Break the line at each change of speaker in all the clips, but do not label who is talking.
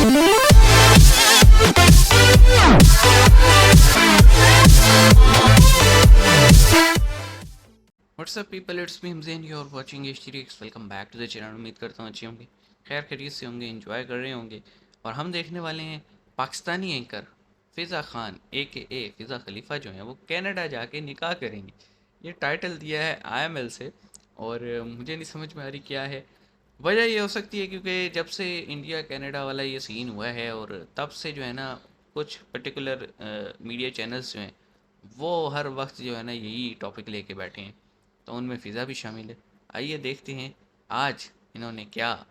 What's up people, it's me Hamzain, you are watching HTX। Welcome back to the channel. उम्मीद करता हूँ अच्छे होंगे, खैर खैरियत से होंगे, एंजॉय कर रहे होंगे। और हम देखने वाले हैं पाकिस्तानी एंकर फ़िज़ा खान AKA फ़िज़ा खलीफा जो हैं वो कनाडा जाके निकाह करेंगे। ये टाइटल दिया है IML से और मुझे नहीं समझ में आ रही क्या है वजह। ये हो सकती है क्योंकि जब से इंडिया कनाडा वाला ये सीन हुआ है और तब से जो है ना कुछ पर्टिकुलर मीडिया चैनल्स जो हैं वो हर वक्त जो है ना यही टॉपिक लेके बैठे हैं, तो उनमें फ़िज़ा भी शामिल है। आइए देखते हैं आज इन्होंने क्या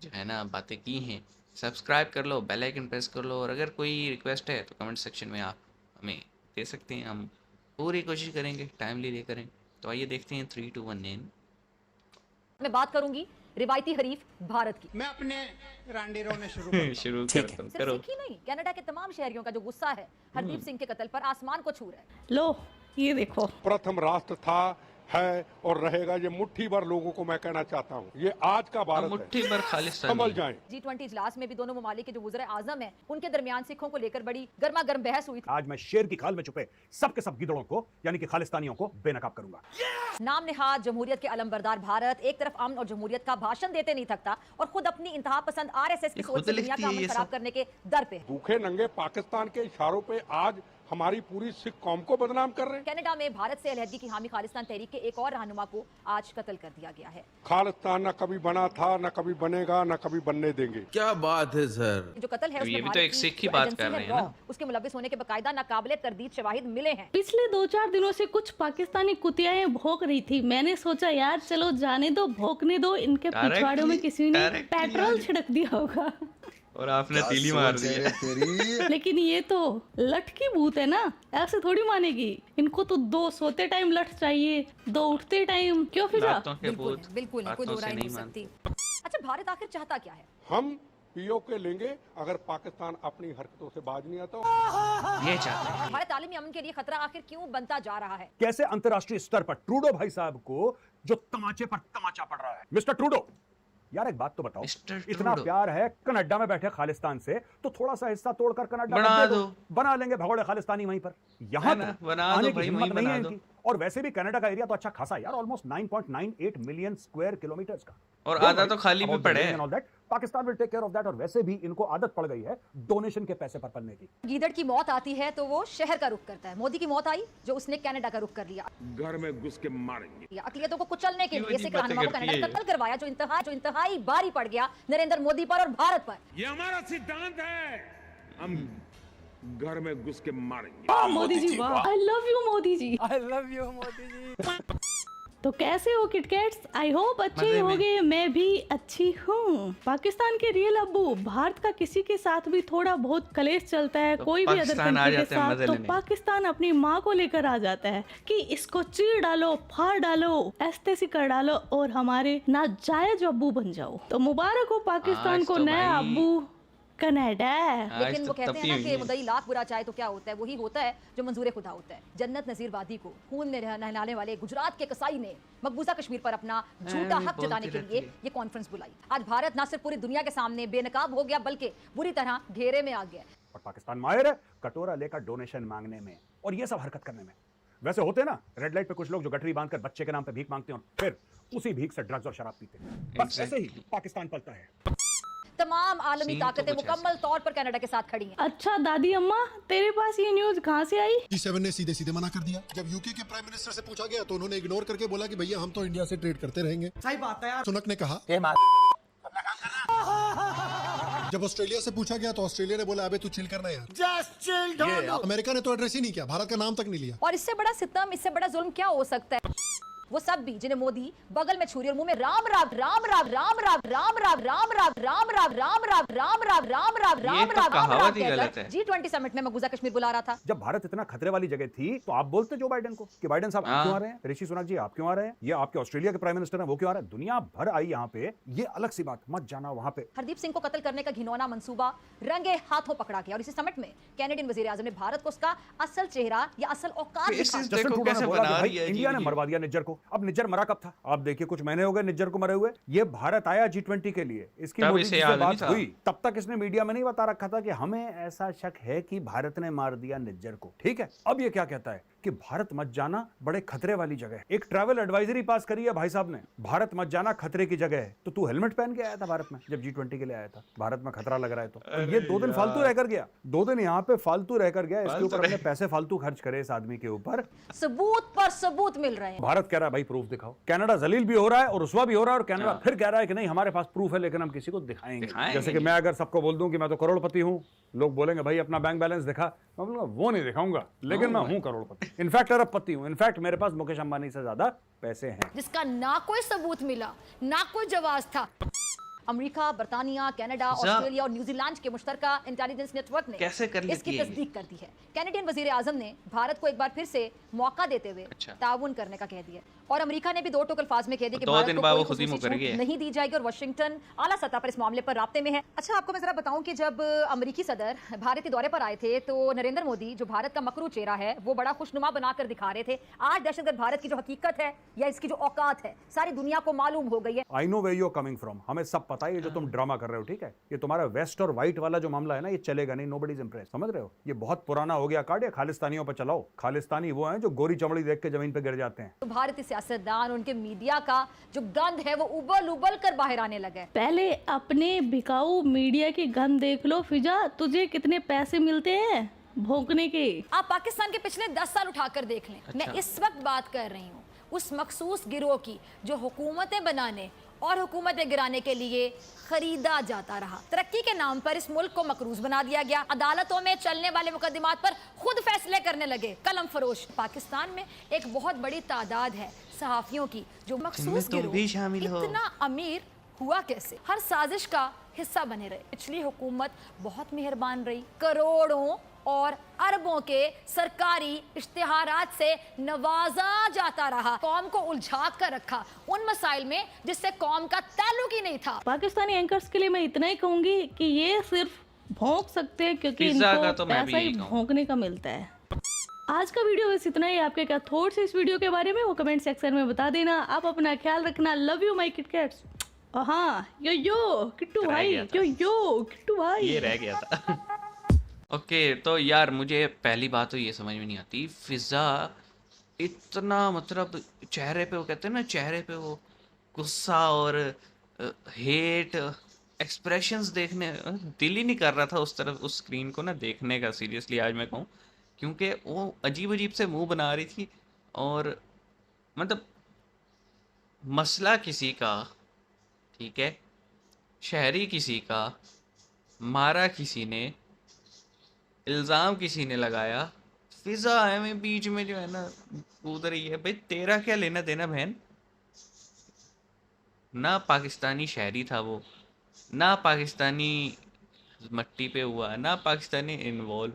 जो है ना बातें की हैं। सब्सक्राइब कर लो, बेल आइकन प्रेस कर लो और अगर कोई रिक्वेस्ट है तो कमेंट सेक्शन में आप हमें दे सकते हैं, हम पूरी कोशिश करेंगे टाइमली ले करें। तो आइए देखते हैं 3, 2, 1 9।
मैं बात करूंगी रिवायती हरीफ भारत की।
मैं अपने रांडे रोने शुरू
करता हूं।
सिर्फ
करो।
सिख ही नहीं, कनाडा के तमाम शहरियों का जो गुस्सा है हरदीप सिंह के कत्ल पर आसमान को छू रहा है।
लो ये देखो,
प्रथम राष्ट्र था, है और रहेगा। ये मुट्ठी भर लोगों को मैं कहना चाहता हूँ, ये आज का भारत
मुट्ठी भर
है,
खालिस्तान
समझ जाएं।
G20 इजलास में भी दोनों ममालिक के जो वज़ीर आज़म हैं उनके दरमियान सिखों को लेकर बड़ी गर्मा गर्म बहस हुई थी।
आज मैं शेर की खाल में छुपे सबके सब गिदड़ों को यानी कि खालिस्तानियों को बेनकाब करूंगा।
नाम निहाद जमहूरियत के अलमबरदार भारत एक तरफ अमन और जमहूरियत का भाषण देते नहीं थकता और खुद अपनी इंतहा पसंद RSS की सोच से दुनिया का अमन खराब करने के दर पे है।
भूखे नंगे पाकिस्तान के इशारों पे आज हमारी पूरी सिख कौम को बदनाम कर रहे हैं।
कनाडा में भारत से अलहदगी की हामी खालिस्तान तहरीक के एक और रहनुमा को आज कत्ल कर दिया गया है।
खालिस्तान न कभी बना था, न कभी बनेगा, न कभी बनने देंगे।
क्या बात है सर।
जो कत्ल है उसमें
ये भी तो
भारत
एक
की
सिख की
जो
बात
एजेंसी
कर
है
रहे हैं ना।
उसके मुलविस होने के बाकायदा नाकाबिले तरदीद शवाहिद मिले हैं।
पिछले 2-4 दिनों से कुछ पाकिस्तानी कुतियाएं भौंक रही थी। मैंने सोचा यार चलो जाने दो, भौंकने दो, इनके पिछवाड़ों में किसी ने पेट्रोल छिड़क दिया होगा
और आपने तीली मार दी है।
लेकिन ये तो लठ की भूत है ना, ऐसे थोड़ी मानेगी। इनको तो 2 सोते टाइम लठ चाहिए, 2 उठते टाइम। क्यों फिजा?
बातों के भूत
बिल्कुल नहीं, कोई
बातों
दो राय
से
नहीं
नहीं
सकती। अच्छा, भारत आखिर चाहता क्या है?
हम POK लेंगे अगर पाकिस्तान अपनी हरकतों से बाज नहीं आता।
ये चाहते हैं।
भारत आलमी अमन के लिए खतरा आखिर क्यों बनता जा रहा है?
कैसे अंतर्राष्ट्रीय स्तर पर ट्रूडो भाई साहब को जो तमाचे पर तमाचा पड़ रहा है। मिस्टर ट्रूडो, यार एक बात तो बताओ,
मिस्टर
इतना
ट्रूडो।
प्यार है कनाडा में बैठे खालिस्तान से तो थोड़ा सा हिस्सा तोड़कर कनाडा
बना
में दे
दो।
बना लेंगे भगोड़े खालिस्तानी वहीं पर। यहाँ
है ना,
तो
बना दो
आने की
भाई,
हिम्मत
वहीं
नहीं है
बना दो।
इनकी। और वैसे भी कनाडा का एरिया तो अच्छा खासा है यार, ऑलमोस्ट 9.98 मिलियन स्क्वायर किलोमीटर्स का।
और
Don't
आधा
worry
तो खाली भी
about
पड़े
the
है।
and all that. Pakistan will take care of that। और वैसे भी इनको आदत पड़ गई है डोनेशन के पैसे पर पलने की।
गीदड़ की मौत आती है तो वो शहर का रुख करता है। मोदी की मौत आई जो उसने कनाडा का रुख कर लिया।
घर में घुस के मारेंगे।
अकलियतों को कुचलने के
क्यों
लिए
जी
सिख
बातें
रहनुमा को
करती
कनाडा
है?
कत्ल करवाया जो इंतहाई भारी पड़ गया नरेंद्र मोदी पर और भारत पर।
ये हमारा सिद्धांत है, हम घर में घुस के मारेंगे।
मोदी जी वाह, I love you Modi ji.
I love you Modi ji.
तो कैसे हो किटकैट्स? आई होप अच्छे
मजे में।
होगे। मैं भी अच्छी हूँ। पाकिस्तान के रियल अब्बू, भारत का किसी के साथ भी थोड़ा बहुत कलेश चलता है,
तो
कोई भी अदर
पाकिस्तान आ
कंट्री के
जाते हैं
साथ,
मजे
तो
लेने।
पाकिस्तान अपनी माँ को लेकर आ जाता है कि इसको चीर डालो, फाड़ डालो, ऐसे कर डालो और हमारे नाजायज अब्बू बन जाओ। तो मुबारक हो पाकिस्तान
आज
को
तो
नया
भाई-
अब्बू कनाडा।
आज
लेकिन
तो
वो कहते हैं
तपी
ना
हुई
कि
है।
मुदई लाख बुरा चाहे तो क्या होता है, वही होता है जो मंजूर खुदा होता है। जन्नत नजीर वादी को खून में नहलाने वाले गुजरात के कसाई ने मकबूजा कश्मीर पर अपना झूठा हक
बोलती
जताने के
रहती
लिए
है।
ये कॉन्फ्रेंस बुलाई। आज भारत न सिर्फ पूरी दुनिया के सामने बेनकाब हो गया बल्कि बुरी तरह घेरे में आ गया।
और पाकिस्तान माहिर है कटोरा लेकर डोनेशन मांगने में और ये सब हरकत करने में। वैसे होते ना रेड लाइट पे कुछ लोग जो गठरी बांधकर बच्चे के नाम पे भीख मांगते हैं और फिर उसी भीख से ड्रग्स और शराब पीते हैं। बस ऐसे ही पाकिस्तान पलता है।
तमाम आलमी
सीन तो
ताकतें
कुछ
मुकम्मल तौर पर कनाडा के साथ खड़ी हैं।
अच्छा दादी अम्मा, तेरे पास ये न्यूज कहाँ से आई?
G7 ने सीधे सीधे मना कर दिया। जब यूके के प्राइम मिनिस्टर से पूछा गया तो उन्होंने इग्नोर करके बोला कि भैया हम तो इंडिया से ट्रेड करते रहेंगे।
सही बात है यार।
सुनक ने कहा। जब ऑस्ट्रेलिया से पूछा गया तो ऑस्ट्रेलिया ने बोला अबे तू चिल करना यार।
Just chill down.
अमेरिका ने तो एड्रेस ही नहीं किया, भारत का नाम तक नहीं लिया।
और इससे बड़ा सितम, इससे बड़ा जुल्म क्या हो सकता है? वो सब भी जिन्हें मोदी बगल में छुरी और मुंह में राम राम राम राम राम राम राम राम राम राम राम राम राम राम राम राम राम राम
ये
राम
तो
राम
कहावत ही गलत है।
G20 समिट में मकबूजा कश्मीर बुला रहा था।
जब भारत इतना खतरे वाली जगह थी तो आप बोलते जो बाइडेन को कि बाइडेन साहब आप क्यों आ रहे हैं, ऋषि सुनक जी आप क्यों आ रहे हैं, ये आपके ऑस्ट्रेलिया के प्राइम मिनिस्टर हैं वो क्यों आ रहे हैं। दुनिया भर आई यहाँ पे, ये अलग सी बात, मत जाना वहां पे।
हरदीप सिंह को कत्ल करने का घिनौना मंसूबा रंगे हाथों पकड़ा गया और इसी समिट में कैनेडियन वजीर आजम ने भारत को उसका असल चेहरा या असल औकात
Faces
दिखा।
जस्टिन
देखो
ट्रूडो ने
कैसे
बोला कि
बना
भाई
रही है
इंडिया ने
अजीब-अजीब।
मरवा दिया निज्जर को। अब निज्जर मरा कब था? आप देखिए कुछ महीने हो गए निज्जर को मरे हुए। ये भारत आया G20 के लिए, इसकी
तब
मोदी
इसे
जी से
याद नहीं
बात
था।
हुई, तब तक इसने मीडिया में नहीं बता रखा था कि हमें ऐसा शक है कि भारत ने मार दिया निज्जर को। ठीक है, अब ये क्या कहता है कि भारत मत जाना, बड़े खतरे वाली जगह है। एक ट्रैवल एडवाइजरी पास करी है भाई साहब ने, भारत मत जाना, खतरे की जगह है। तो तू हेलमेट पहन के आया था भारत में जब G20 के लिए आया था? भारत में खतरा लग रहा है तो। और ये 2 दिन फालतू रहकर गया, 2 दिन यहाँ पे फालतू रहकर गया। इसके ऊपर हमने पैसे फालतू खर्च करे इस आदमी के ऊपर।
सबूत पर सबूत मिल रहे हैं।
भारत कह रहा है भाई प्रूफ दिखाओ। कनाडा जलील भी हो रहा है और रुसवा भी हो रहा है, और कनाडा फिर कह रहा है कि नहीं हमारे पास प्रूफ है लेकिन हम किसी को दिखाएंगे। जैसे कि मैं अगर सबको बोल दूं कि मैं तो करोड़पति हूं, लोग बोलेंगे भाई अपना बैंक बैलेंस दिखा, मैं बोलूंगा वो नहीं दिखाऊंगा लेकिन मैं हूं करोड़पति, इनफैक्ट अरबपति हूं, इनफैक्ट मेरे पास मुकेश अंबानी से ज्यादा पैसे हैं।
जिसका ना कोई सबूत मिला, ना कोई जवाब था। अमेरिका, बर्तानिया, कनाडा, ऑस्ट्रेलिया और न्यूजीलैंड के मुश्तरका इंटेलिजेंस नेटवर्क ने
कैसे कर लेती
इसकी
है
तस्दीक कर दी है। कैनेडियन वजीर आजम ने भारत को एक बार फिर से मौका देते हुए ताउन करने का कह दिया, और अमेरिका ने भी 2 टोक अल्फाज में कह दिया कि
दो
भारत
दिन
को
बाद
कोई
वो खुद ही
खुसूसी
मुकर
छूट
गए।
नहीं दी जाएगी, और वाशिंगटन आला सतह पर इस मामले पर राब्ते में है। अच्छा, आपको मैं जरा बताऊं कि जब अमेरिकी सदर भारत के दौरे पर आए थे तो नरेंद्र मोदी, जो भारत का मकरू चेहरा है, वो बड़ा खुशनुमा बनाकर दिखा रहे थे। आज दहशतगर्द भारत की जो हकीकत है या इसकी जो औकात है, सारी दुनिया को मालूम हो गई है।
I know where you are coming from, हमें सब पता है ये जो तुम ड्रामा कर रहे हो। ठीक है, ये तुम्हारा वेस्ट और व्हाइट वाला जो मामला है ना, ये चलेगा नहीं, नोबडी इज इंप्रेस्ड, समझ रहे हो? ये बहुत पुराना हो गया कार्ड, ये खालिस्तानियों पर चलाओ। खालिस्तानी वो हैं जो गोरी चमड़ी देख के जमीन पे गिर जाते हैं।
तो भारतीय सियासतदान, उनके मीडिया का जो गंद है वो उबल उबल कर बाहर आने लगा है।
पहले अपने बिकाऊ मीडिया की गंद देख लो फिजा, तुझे कितने पैसे मिलते हैं भोंकने के।
आप पाकिस्तान के पिछले 10 साल उठाकर देख लें। मैं इस वक्त बात कर रही हूँ उस मखसूस गिरोह की जो हुकूमतें बनाने और हुकूमतें गिराने के लिए खरीदा जाता रहा। तरक्की के नाम पर इस मुल्क को मकरूज बना दिया गया। अदालतों में चलने वाले मुकदमात पर खुद फैसले करने लगे कलम फरोश। पाकिस्तान में एक बहुत बड़ी तादाद है सहाफियों की जो मखसूस गिरोह इतना अमीर हुआ कैसे, हर साजिश का हिस्सा बने रहे। पिछली हुकूमत बहुत मेहरबान रही, करोड़ों और अरबों के सरकारी इश्तिहारात से नवाजा जाता रहा, कौम को उलझा कर रखा उन मसाइल में जिससे कौम का ताल्लुक ही नहीं था।
पाकिस्तानी एंकर्स के लिए मैं इतना ही कहूंगी कि ये सिर्फ भौंक सकते हैं क्योंकि
पिज़्ज़ा का
इनको
तो मैं भी
पैसा ही
यही कहूं।
भौंकने का मिलता है। आज का वीडियो बस इतना ही। आपके क्या थॉट्स है इस वीडियो के बारे में वो कमेंट सेक्शन में बता देना। आप अपना ख्याल रखना। Love you my KitKats. हाँ यो किट्टू भाई, यो किट्टू भाई,
ये रह गया था। ओके तो यार मुझे पहली बात तो ये समझ में नहीं आती, फिजा इतना मतलब चेहरे पे वो कहते हैं ना, चेहरे पे वो गुस्सा और हेट एक्सप्रेशंस देखने दिल ही नहीं कर रहा था उस तरफ, उस स्क्रीन को ना देखने का। सीरियसली आज मैं कहूँ, क्योंकि वो अजीब अजीब से मुंह बना रही थी और मतलब मसला किसी का, ठीक है, शहरी किसी का, मारा किसी ने, इल्ज़ाम किसी ने लगाया, फिजा है में बीच में जो है ना कूद रही है। भाई तेरा क्या लेना देना बहन? ना पाकिस्तानी शहरी था वो, ना पाकिस्तानी मट्टी पे हुआ, ना पाकिस्तानी इन्वॉल्व,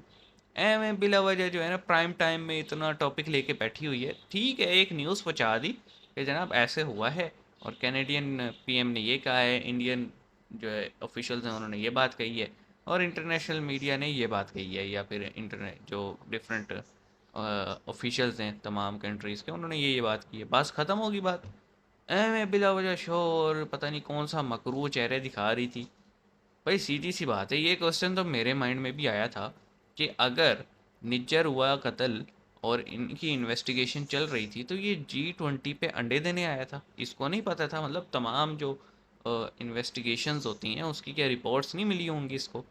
में बिला वजह जो है ना प्राइम टाइम में इतना टॉपिक लेके बैठी हुई है। ठीक है, एक न्यूज़ पहुंचा दी कि जनाब ऐसे हुआ है और कैनेडियन पीएम ने ये कहा है, इंडियन जो है ऑफिशियल्स हैं उन्होंने ये बात कही है, और इंटरनेशनल मीडिया ने ये बात कही है, या फिर इंटरनेट जो डिफरेंट ऑफिशियल्स हैं तमाम कंट्रीज़ के, उन्होंने ये बात की है, बस ख़त्म होगी बात। में बिला वजह शोर पता नहीं कौन सा मकरू चेहरे दिखा रही थी। भाई सीधी सी बात है, ये क्वेश्चन तो मेरे माइंड में भी आया था कि अगर निज्जर हुआ कत्ल और इनकी इन्वेस्टिगेशन चल रही थी तो ये G20 पे अंडे देने आया था, इसको नहीं पता था? मतलब तमाम जो इन्वेस्टिगेशंस होती हैं उसकी क्या रिपोर्ट्स नहीं मिली होंगी इसको?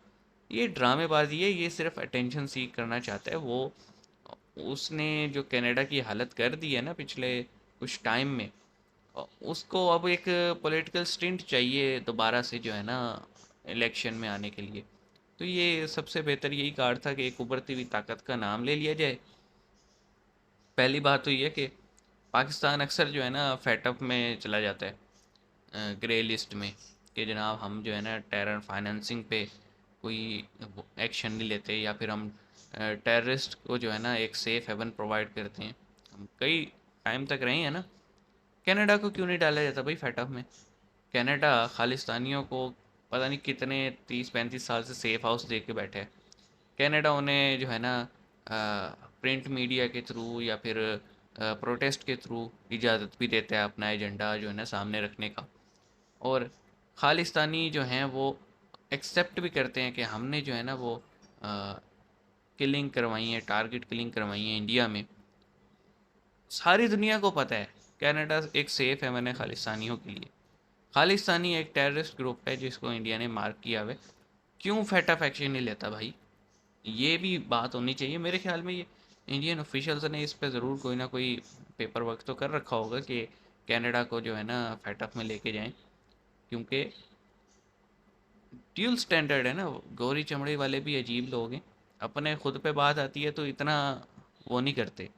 ये ड्रामेबाजी है, ये सिर्फ अटेंशन सीख करना चाहता है। वो उसने जो कनाडा की हालत कर दी है ना पिछले कुछ टाइम में, उसको अब एक पॉलिटिकल स्टिंट चाहिए दोबारा से जो है ना इलेक्शन में आने के लिए। तो ये सबसे बेहतर यही कार्ड था कि एक उभरती हुई ताकत का नाम ले लिया जाए। पहली बात तो ये कि पाकिस्तान अक्सर जो है ना फैटअप में चला जाता है, ग्रे लिस्ट में, कि जनाब हम जो है ना टेरर फाइनेंसिंग पे कोई एक्शन नहीं लेते, या फिर हम टेररिस्ट को जो है ना एक सेफ़ हेवन प्रोवाइड करते हैं। हम कई टाइम तक रहे हैं ना। कनाडा को क्यों नहीं डाला जाता भाई फैटअप में? कनाडा खालिस्तानियों को पता नहीं कितने 30-35 साल से सेफ हाउस दे के बैठे है। कनाडा उन्हें जो है ना प्रिंट मीडिया के थ्रू या फिर प्रोटेस्ट के थ्रू इजाज़त भी देता है अपना एजेंडा जो है ना सामने रखने का। और खालिस्तानी जो हैं वो एक्सेप्ट भी करते हैं कि हमने जो है ना वो किलिंग करवाई है, टारगेट किलिंग करवाई है इंडिया में। सारी दुनिया को पता है कनाडा एक सेफ़ है मैंने खालिस्तानियों के लिए। खालिस्तानी एक टेररिस्ट ग्रुप है जिसको इंडिया ने मार्क किया हुआ है। क्यों फेटअप एक्शन नहीं लेता भाई? ये भी बात होनी चाहिए मेरे ख्याल में। ये इंडियन ऑफिशियल्स ने इस पे ज़रूर कोई ना कोई पेपर वर्क तो कर रखा होगा कि कनाडा को जो है ना फेटअप में लेके जाएं, क्योंकि ड्यूल स्टैंडर्ड है ना। गोरी चमड़ी वाले भी अजीब लोग हैं, अपने खुद पे बात आती है तो इतना वो नहीं करते।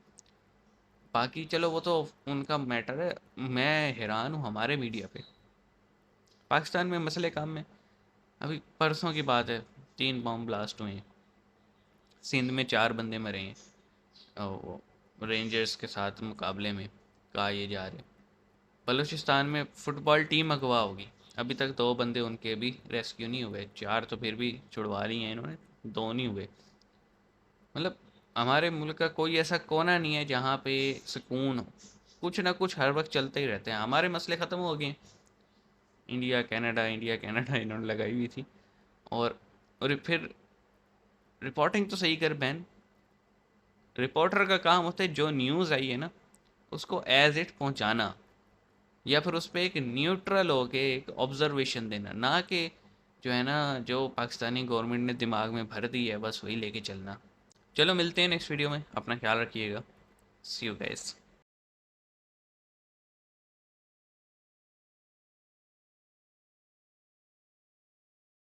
बाकी चलो वो तो उनका मैटर है। मैं हैरान हूँ हमारे मीडिया पे। पाकिस्तान में मसले काम में अभी परसों की बात है 3 बॉम्ब ब्लास्ट हुए हैं, सिंध में 4 बंदे मरे हैं वो रेंजर्स के साथ मुकाबले में, कहा ये जा रहे। बलूचिस्तान में फ़ुटबॉल टीम अगवा होगी, अभी तक 2 बंदे उनके भी रेस्क्यू नहीं हुए, 4 तो फिर भी छुड़वा ली हैं इन्होंने, 2 नहीं हुए। मतलब हमारे मुल्क का कोई ऐसा कोना नहीं है जहाँ पे सुकून हो। कुछ ना कुछ हर वक्त चलते ही रहते हैं। हमारे मसले ख़त्म हो गए, इंडिया कनाडा इन्होंने लगाई हुई थी। और फिर रिपोर्टिंग तो सही कर बहन। रिपोर्टर का काम होता है जो न्यूज़ आई है ना उसको एज इट पहुंचाना, या फिर उस पर एक न्यूट्रल हो के एक ऑब्जर्वेशन देना, ना कि जो है ना जो पाकिस्तानी गवर्नमेंट ने दिमाग में भर दी है बस वही लेके चलना। चलो मिलते हैं नेक्स्ट वीडियो में, अपना ख्याल रखिएगा। सी यू गाइस।